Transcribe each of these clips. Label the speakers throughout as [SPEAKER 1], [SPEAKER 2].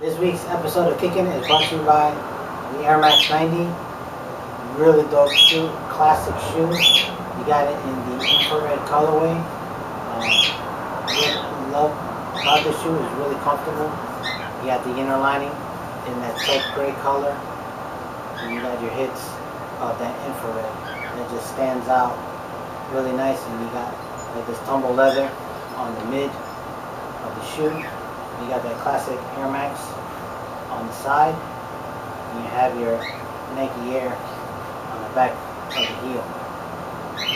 [SPEAKER 1] This week's episode of Kickin is brought to you by the Air Max 90. Really dope shoe, classic shoe. You got it in the infrared colorway. I love this shoe. It's really comfortable. You got the inner lining in that taupe gray color. And you got your hits of that infrared. And it just stands out really nice. And you got like this tumble leather on the mid of the shoe. You got that classic Air Max on the side, and you have your Nike Air on the back of the heel.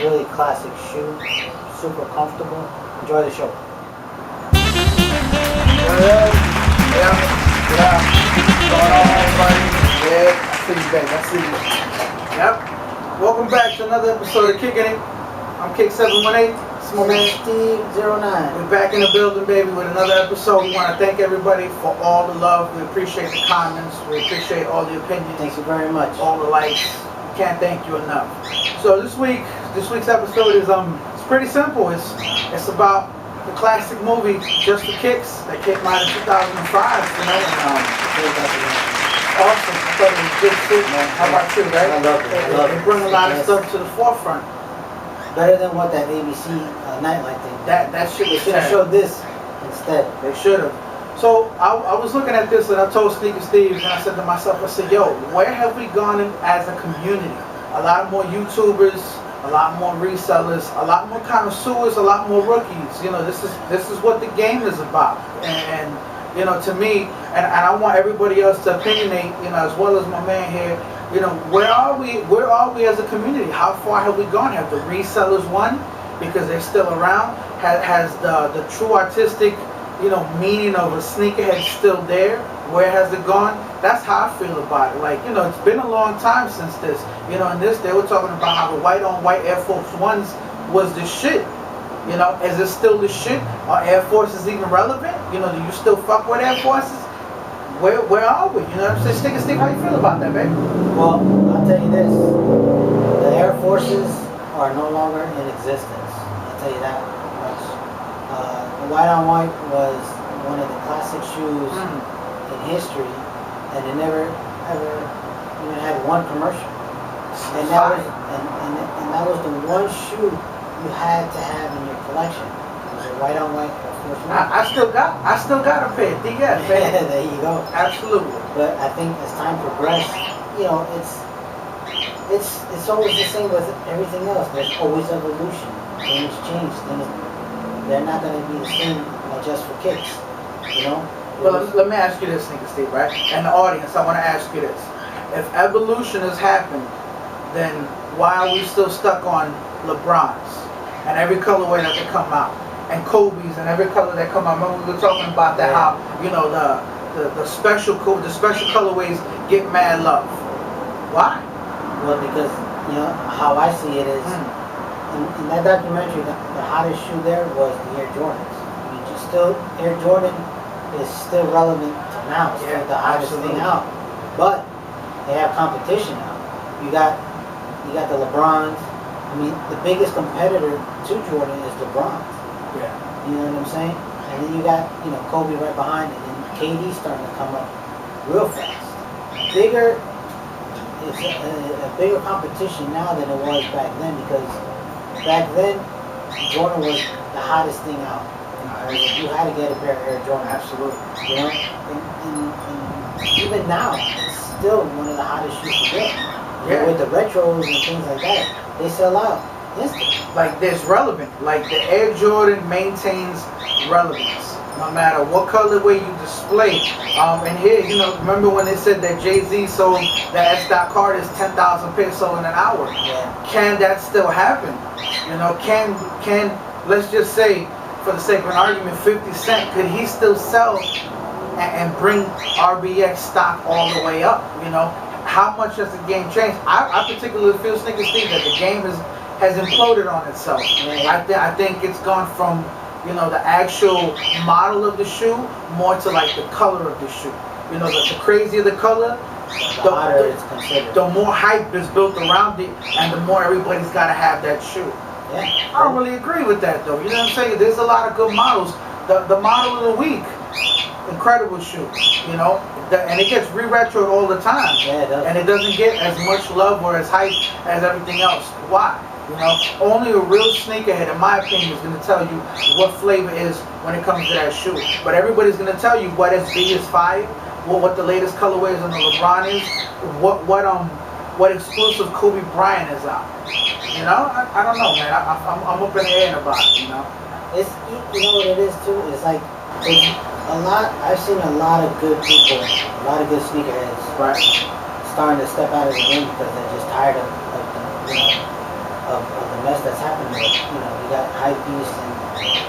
[SPEAKER 1] Really classic shoe, super comfortable. Enjoy the show.
[SPEAKER 2] Yeah. What's going on, everybody? Yeah, I see you, baby. I see you. Yep. Welcome back to another episode of Kickin' It. I'm Kick718. It's my man
[SPEAKER 1] Steve09.
[SPEAKER 2] We're back in the building, baby, with another episode. We want to thank everybody for all the love. We appreciate the comments. We appreciate all the opinions.
[SPEAKER 1] Thank you very much.
[SPEAKER 2] All the likes. We can't thank you enough. So this week's episode is it's pretty simple. It's about the classic movie Just for Kicks that came out in 2005. You know, and awesome. I thought it was good shit, man. How about you, right?
[SPEAKER 1] I love it.
[SPEAKER 2] They bring a lot of stuff to the forefront.
[SPEAKER 1] Better than what that ABC Nightlight thing.
[SPEAKER 2] That shit was
[SPEAKER 1] should have showed this instead.
[SPEAKER 2] They should have. So I was looking at this and I told Sneaker Steve and I said to myself, I said, yo, where have we gone as a community? A lot more YouTubers, a lot more resellers, a lot more connoisseurs, a lot more rookies. You know, this is what the game is about. And you know, to me, and I want everybody else to opinionate, you know, as well as my man here, you know, where are we as a community? How far have we gone? Have the resellers won because they're still around? Has the true artistic, you know, meaning of a sneakerhead still there? Where has it gone? That's how I feel about it. Like, you know, it's been a long time since this. You know, in this, they were talking about how the white-on-white Air Force Ones was the shit. You know, is it still the shit? Are Air Forces even relevant? You know, do you still fuck with Air Forces? Where are we? You know what I'm saying? Steve, how you feel about that, baby?
[SPEAKER 1] Well, I'll tell you this. The Air Forces are no longer in existence. I'll tell you that much. The white-on-white was one of the classic shoes in history, and it never, ever even had one commercial. And that was the one shoe you had to have in your collection. It was a white-on-white Air Force One.
[SPEAKER 2] I still got a pair. DS, baby.
[SPEAKER 1] There you go.
[SPEAKER 2] Absolutely.
[SPEAKER 1] But I think as time progressed, you know, it's always the same with everything else. There's always evolution. Things change. They're not going to be the same just for kicks. You know.
[SPEAKER 2] Well, let me ask you this, Sneaker Steve, right? And the audience, I want to ask you this: if evolution has happened, then why are we still stuck on LeBrons and every colorway that they come out, and Kobe's and every color that come out? Remember we were talking about that, how, you know, the special colorways get mad love. Why?
[SPEAKER 1] Well, because, you know, how I see it is, in that documentary, the hottest shoe there was the Air Jordans. I mean, Air Jordan is still relevant to now. It's still the hottest thing out. But they have competition now. You got the LeBrons. I mean, the biggest competitor to Jordan is LeBron.
[SPEAKER 2] Yeah.
[SPEAKER 1] You know what I'm saying? And then you got, you know, Kobe right behind it, and KD starting to come up real fast. It's a bigger competition now than it was back then, because back then Jordan was the hottest thing out. You had to get a pair of Air Jordan.
[SPEAKER 2] Absolutely.
[SPEAKER 1] You know, and even now, it's still one of the hottest shoes to get. Yeah. With the retros and things like that, they sell out instantly.
[SPEAKER 2] Like, there's relevant. Like, the Air Jordan maintains relevance, no matter what colorway you display. And here, you know, remember when they said that Jay-Z sold that S. Carter's 10,000 pairs sold in an hour?
[SPEAKER 1] Yeah.
[SPEAKER 2] Can that still happen? You know, can let's just say, for the sake of an argument, 50 Cent, could he still sell and bring RBX stock all the way up? You know, how much has the game changed? I particularly feel, Sneaker Steve, that the game has imploded on itself. I think it's gone from, you know, the actual model of the shoe more to like the color of the shoe. You know, the crazier the color, the more hype is built around it, and the more everybody's got to have that shoe.
[SPEAKER 1] Yeah.
[SPEAKER 2] I don't really agree with that, though. You know what I'm saying? There's a lot of good models. The model of the week incredible shoe, you know, and it gets re-retroed all the time.
[SPEAKER 1] Yeah, it does.
[SPEAKER 2] And it doesn't get as much love or as hype as everything else. Why? You know, only a real sneakerhead, in my opinion, is going to tell you what flavor is when it comes to that shoe. But everybody's going to tell you what SB is fire, what the latest colorways on the LeBron is, what exclusive Kobe Bryant is out. You know, I don't know, man. I'm up in the air about it. You know,
[SPEAKER 1] It's, you know what it is too. It's like it's a lot. I've seen a lot of good people, a lot of good sneakerheads,
[SPEAKER 2] right?
[SPEAKER 1] starting to step out of the game because they're just tired of the, you know, of the mess that's happening. With, you know, we got hype beasts,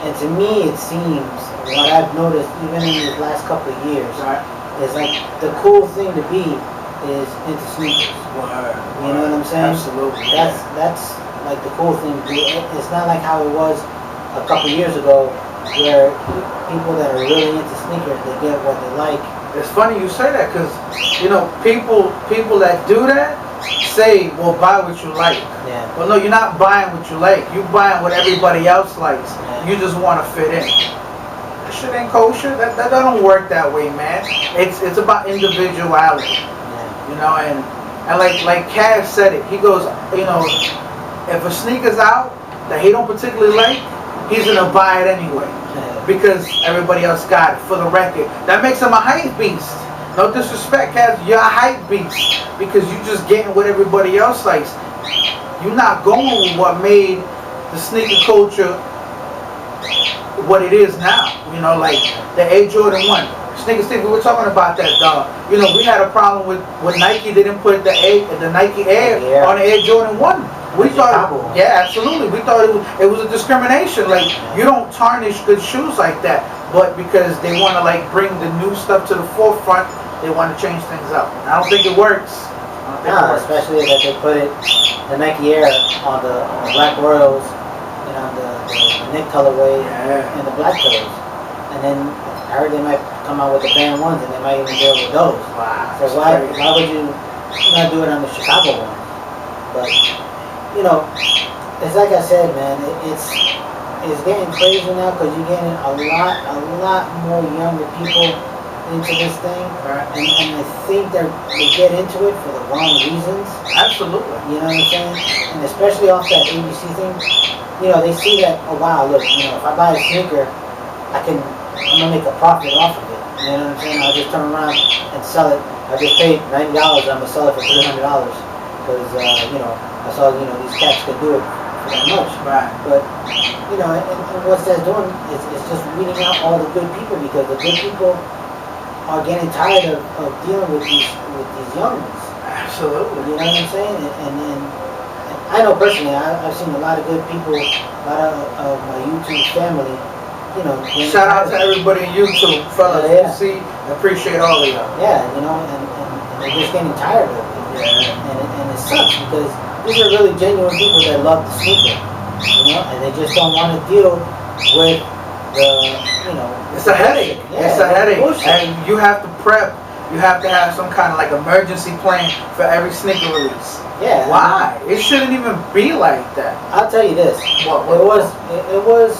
[SPEAKER 1] and to me, it seems what I've noticed even in the last couple of years,
[SPEAKER 2] Right.
[SPEAKER 1] is like the cool thing to be is into sneakers. You know what I'm saying?
[SPEAKER 2] Absolutely.
[SPEAKER 1] That's like the cool thing to be. It's not like how it was a couple years ago, where people that are really into sneakers, they get what they like.
[SPEAKER 2] It's funny you say that because, you know, people that do that say, well, buy what you like.
[SPEAKER 1] Yeah.
[SPEAKER 2] Well, no, you're not buying what you like. You're buying what everybody else likes.
[SPEAKER 1] Yeah.
[SPEAKER 2] You just want to fit in. That shit ain't kosher. That don't work that way, man. It's about individuality.
[SPEAKER 1] Yeah.
[SPEAKER 2] You know, and like Cav said it. He goes, you know, if a sneaker's out that he don't particularly like, he's gonna buy it anyway. Because everybody else got it, for the record. That makes him a hype beast. No disrespect, Cav, you're a hype beast. Because you just getting what everybody else likes. You're not going with what made the sneaker culture what it is now. You know, like the Air Jordan 1. Sneaker Steve, we were talking about that, dog. You know, we had a problem with Nike. They didn't put the Nike Air on the Air Jordan 1. We thought, yeah, absolutely. We thought it was a discrimination. Like, you don't tarnish good shoes like that. But because they want to like bring the new stuff to the forefront, they want to change things up. I don't think it works.
[SPEAKER 1] No, especially that they put the Nike Air on the Black Royals and on the Nick colorway and the Black colors. And then I heard they might come out with the band ones, and they might even deal with those.
[SPEAKER 2] Wow.
[SPEAKER 1] So why would you not do it on the Chicago one? But you know, it's like I said, man. It's getting crazy now because you're getting a lot more younger people into this thing, and I think they get into it for the wrong reasons.
[SPEAKER 2] Absolutely.
[SPEAKER 1] You know what I'm saying? And especially off that ABC thing, you know, they see that, oh wow, look, you know, if I buy a sneaker, I'm gonna make a profit off of it. You know what I'm saying? I'll just turn around and sell it. I just paid $90. I'm gonna sell it for $300 because you know, I saw, you know, these cats could do it for that much.
[SPEAKER 2] Right.
[SPEAKER 1] But you know, and what that's doing is just weeding out all the good people, because the good people are getting tired of dealing with these young ones.
[SPEAKER 2] Absolutely.
[SPEAKER 1] You know what I'm saying? And I know personally, I've seen a lot of good people, a lot of my YouTube family. You know,
[SPEAKER 2] shout out to everybody on YouTube, fellas.
[SPEAKER 1] Yeah.
[SPEAKER 2] See, appreciate all of y'all.
[SPEAKER 1] Yeah, you know, and they're just getting tired of it.
[SPEAKER 2] Yeah.
[SPEAKER 1] And it sucks because these are really genuine people that love the sneaker, you know, and they just don't want to deal with the, you know.
[SPEAKER 2] It's a headache.
[SPEAKER 1] Yeah,
[SPEAKER 2] it's a headache.
[SPEAKER 1] Bullshit.
[SPEAKER 2] And you have to prep. You have to have some kind of like emergency plan for every sneaker release.
[SPEAKER 1] Yeah.
[SPEAKER 2] Why? It shouldn't even be like that.
[SPEAKER 1] I'll tell you this.
[SPEAKER 2] What?
[SPEAKER 1] It was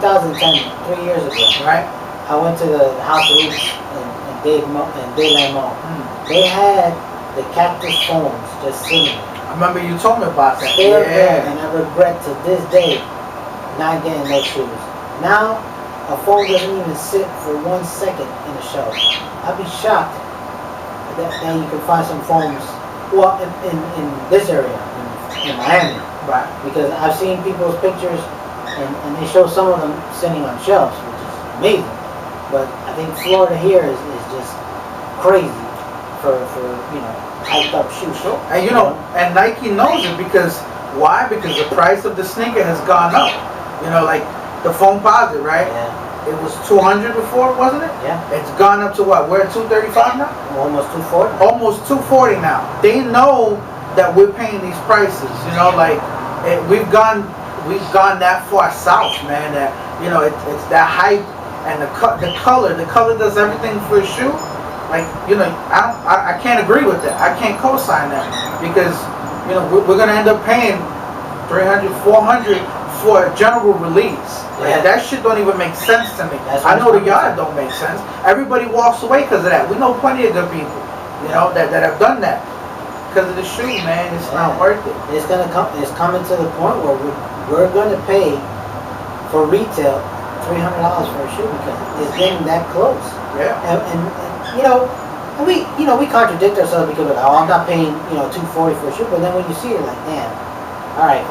[SPEAKER 1] 2010, 3 years ago.
[SPEAKER 2] Right.
[SPEAKER 1] I went to the House of Hoops in Dayland Mall. They had the cactus foams just sitting.
[SPEAKER 2] I remember you told me about that.
[SPEAKER 1] They're there, and I regret to this day not getting those shoes. Now, a foam doesn't even sit for 1 second in the shelf. I'd be shocked that you can find some foams, well, in this area, in Miami.
[SPEAKER 2] Right.
[SPEAKER 1] Because I've seen people's pictures, and they show some of them sitting on shelves, which is amazing. But I think Florida here is just crazy for you know, hyped up shoes.
[SPEAKER 2] And you know, and Nike knows it because why? Because the price of the sneaker has gone up. You know, like the foam posit, right?
[SPEAKER 1] Yeah.
[SPEAKER 2] It was 200 before, wasn't it?
[SPEAKER 1] Yeah.
[SPEAKER 2] It's gone up to what? We're at 235 now?
[SPEAKER 1] Almost 240.
[SPEAKER 2] Almost 240 now. They know that we're paying these prices. You know, like we've gone that far south, man. That, you know, it's that hype and the color. The color does everything for a shoe. Like, you know, I can't agree with that. I can't co-sign that because, you know, we're gonna end up paying 300, 400 for a general release. Like, that shit don't even make sense to me. I know to y'all it don't make sense. Everybody walks away because of that. We know plenty of good people, you know, that have done that. Because of the shoe, man, it's not worth it.
[SPEAKER 1] It's coming to the point where we're gonna pay for retail $300 for a shoe because it's getting that close.
[SPEAKER 2] Yeah.
[SPEAKER 1] And we contradict ourselves because we're like, oh, I'm not paying $240 for a shoe, but then when you see it, like, damn, all right,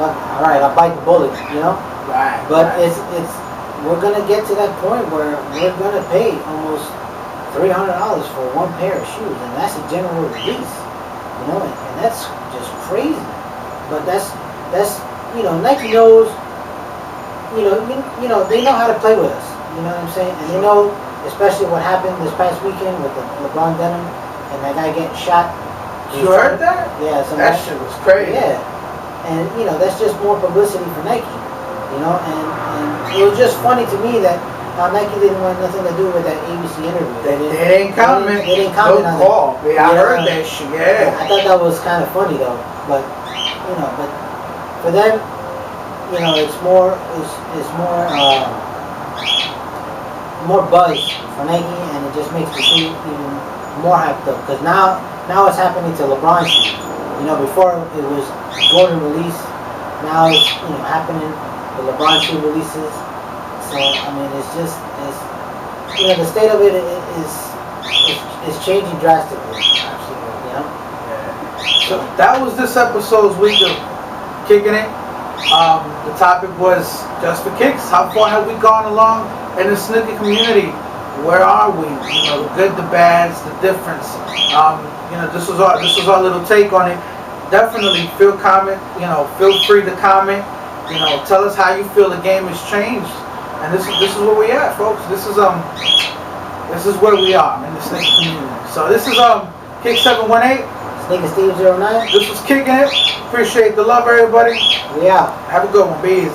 [SPEAKER 1] I'll bite the bullet, you know.
[SPEAKER 2] Right.
[SPEAKER 1] But it's we're gonna get to that point where we're gonna pay almost $300 for one pair of shoes, and that's a general release, you know, and that's just crazy. But that's Nike knows, they know how to play with us, you know what I'm saying, and they know especially what happened this past weekend with the LeBron denim and that guy getting shot.
[SPEAKER 2] You heard that?
[SPEAKER 1] Yeah,
[SPEAKER 2] that shit was crazy.
[SPEAKER 1] Yeah, and that's just more publicity for Nike. And it was just funny to me that Nike didn't want nothing to do with that ABC interview.
[SPEAKER 2] They didn't comment.
[SPEAKER 1] They didn't comment on
[SPEAKER 2] call. It. I heard that shit. Yeah.
[SPEAKER 1] I thought that was kind of funny though, but for them, it's more buzz for Nike, and it just makes the shoe even more hyped up. Because now it's happening to LeBron shoes. Before it was Jordan release. Now it's happening. The LeBron shoe releases. So I mean, it's the state of it is changing drastically. Absolutely.
[SPEAKER 2] Yeah. So that was this episode's week of Kicking It. The topic was just for kicks. How far have we gone along in the sneaker community? Where are we? The good, the bads, the difference. This was our little take on it. Definitely feel free to comment. Tell us how you feel the game has changed. And this is where we at, folks. This is where we are in the sneaker community. So this is Kick 718.
[SPEAKER 1] Sneaker Steve 09.
[SPEAKER 2] This was Kicking It. Appreciate the love, everybody.
[SPEAKER 1] We out.
[SPEAKER 2] Have a good one. Be easy.